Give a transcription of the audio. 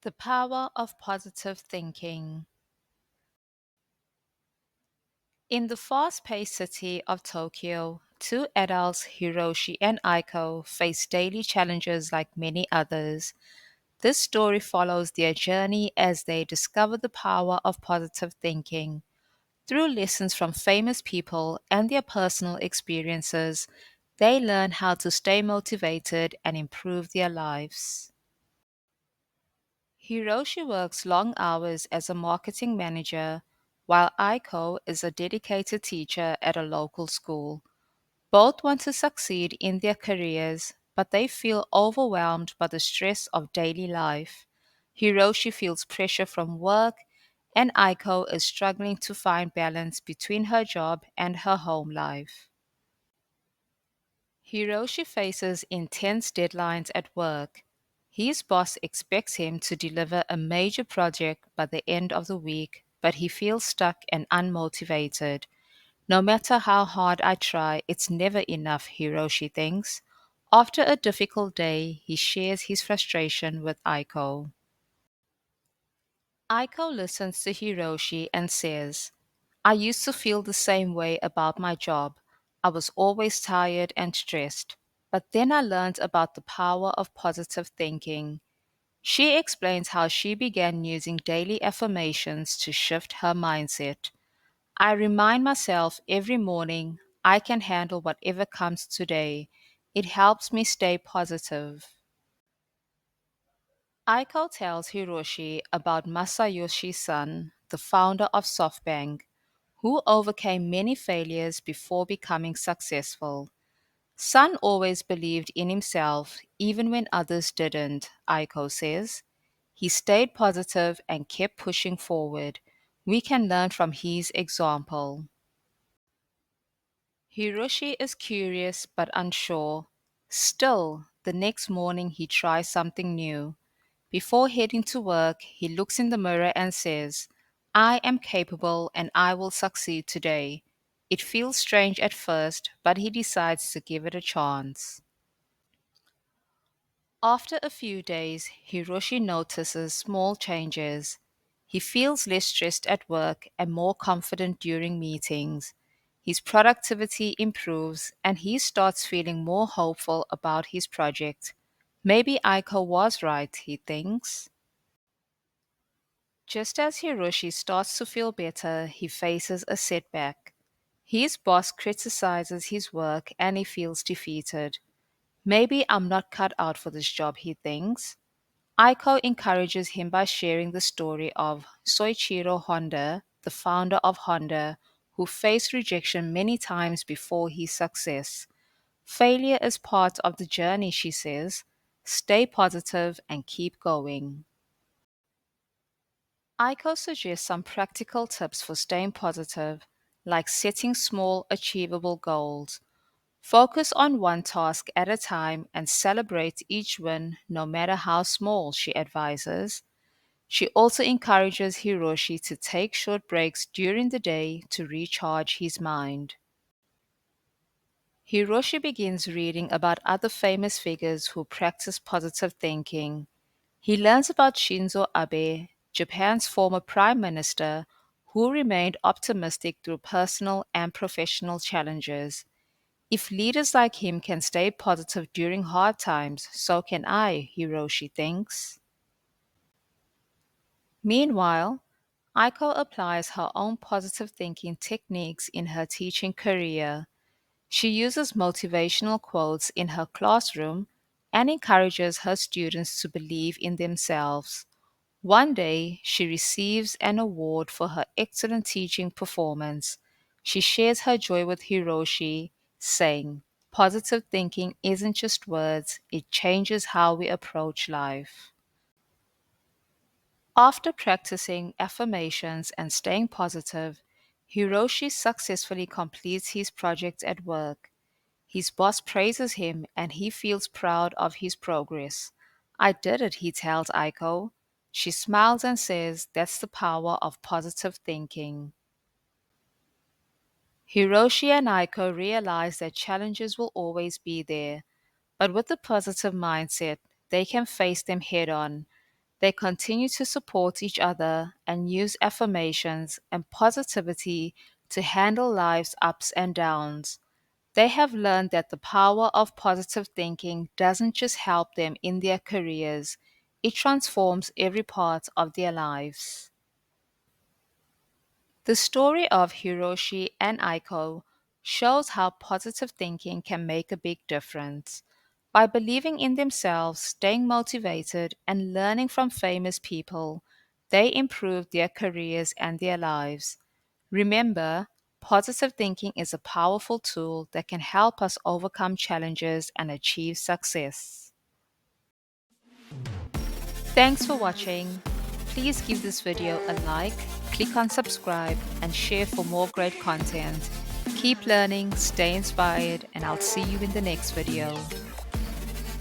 The power of positive thinking. In the fast paced city of Tokyo, two adults, Hiroshi and Aiko, face daily challenges like many others. This story follows their journey as they discover the power of positive thinking. Through lessons from famous people and their personal experiences, they learn how to stay motivated and improve their lives. Hiroshi works long hours as a marketing manager, while Aiko is a dedicated teacher at a local school. Both want to succeed in their careers, but they feel overwhelmed by the stress of daily life. Hiroshi feels pressure from work, and Aiko is struggling to find balance between her job and her home life. Hiroshi faces intense deadlines at work. His boss expects him to deliver a major project by the end of the week, but he feels stuck and unmotivated. No matter how hard I try, it's never enough, Hiroshi thinks. After a difficult day, he shares his frustration with Aiko. Aiko listens to Hiroshi and says, I used to feel the same way about my job. I was always tired and stressed. But then I learned about the power of positive thinking. She explains how she began using daily affirmations to shift her mindset. I remind myself every morning I can handle whatever comes today. It helps me stay positive. Aiko tells Hiroshi about Masayoshi Son, the founder of SoftBank, who overcame many failures before becoming successful. Sun always believed in himself, even when others didn't, Aiko says. He stayed positive and kept pushing forward. We can learn from his example. Hiroshi is curious but unsure. Still, the next morning he tries something new. Before heading to work, he looks in the mirror and says, I am capable and I will succeed today. It feels strange at first, but he decides to give it a chance. After a few days, Hiroshi notices small changes. He feels less stressed at work and more confident during meetings. His productivity improves and he starts feeling more hopeful about his project. Maybe Aiko was right, he thinks. Just as Hiroshi starts to feel better, he faces a setback. His boss criticizes his work and he feels defeated. Maybe I'm not cut out for this job, he thinks. Aiko encourages him by sharing the story of Soichiro Honda, the founder of Honda, who faced rejection many times before his success. Failure is part of the journey, she says. Stay positive and keep going. Aiko suggests some practical tips for staying positive, like setting small, achievable goals. Focus on one task at a time and celebrate each win, no matter how small, she advises. She also encourages Hiroshi to take short breaks during the day to recharge his mind. Hiroshi begins reading about other famous figures who practice positive thinking. He learns about Shinzo Abe, Japan's former prime minister, who remained optimistic through personal and professional challenges. If leaders like him can stay positive during hard times, so can I, Hiroshi thinks. Meanwhile, Aiko applies her own positive thinking techniques in her teaching career. She uses motivational quotes in her classroom and encourages her students to believe in themselves. One day, she receives an award for her excellent teaching performance. She shares her joy with Hiroshi, saying, positive thinking isn't just words, it changes how we approach life. After practicing affirmations and staying positive, Hiroshi successfully completes his project at work. His boss praises him and he feels proud of his progress. I did it, he tells Aiko. She smiles and says that's the power of positive thinking. Hiroshi and Aiko realize that challenges will always be there, but with a positive mindset, they can face them head on. They continue to support each other and use affirmations and positivity to handle life's ups and downs. They have learned that the power of positive thinking doesn't just help them in their careers, it transforms every part of their lives. The story of Hiroshi and Aiko shows how positive thinking can make a big difference. By believing in themselves, staying motivated, and learning from famous people, they improve their careers and their lives. Remember, positive thinking is a powerful tool that can help us overcome challenges and achieve success. Thanks for watching. Please give this video a like, click on subscribe, and share for more great content. Keep learning, stay inspired, and I'll see you in the next video.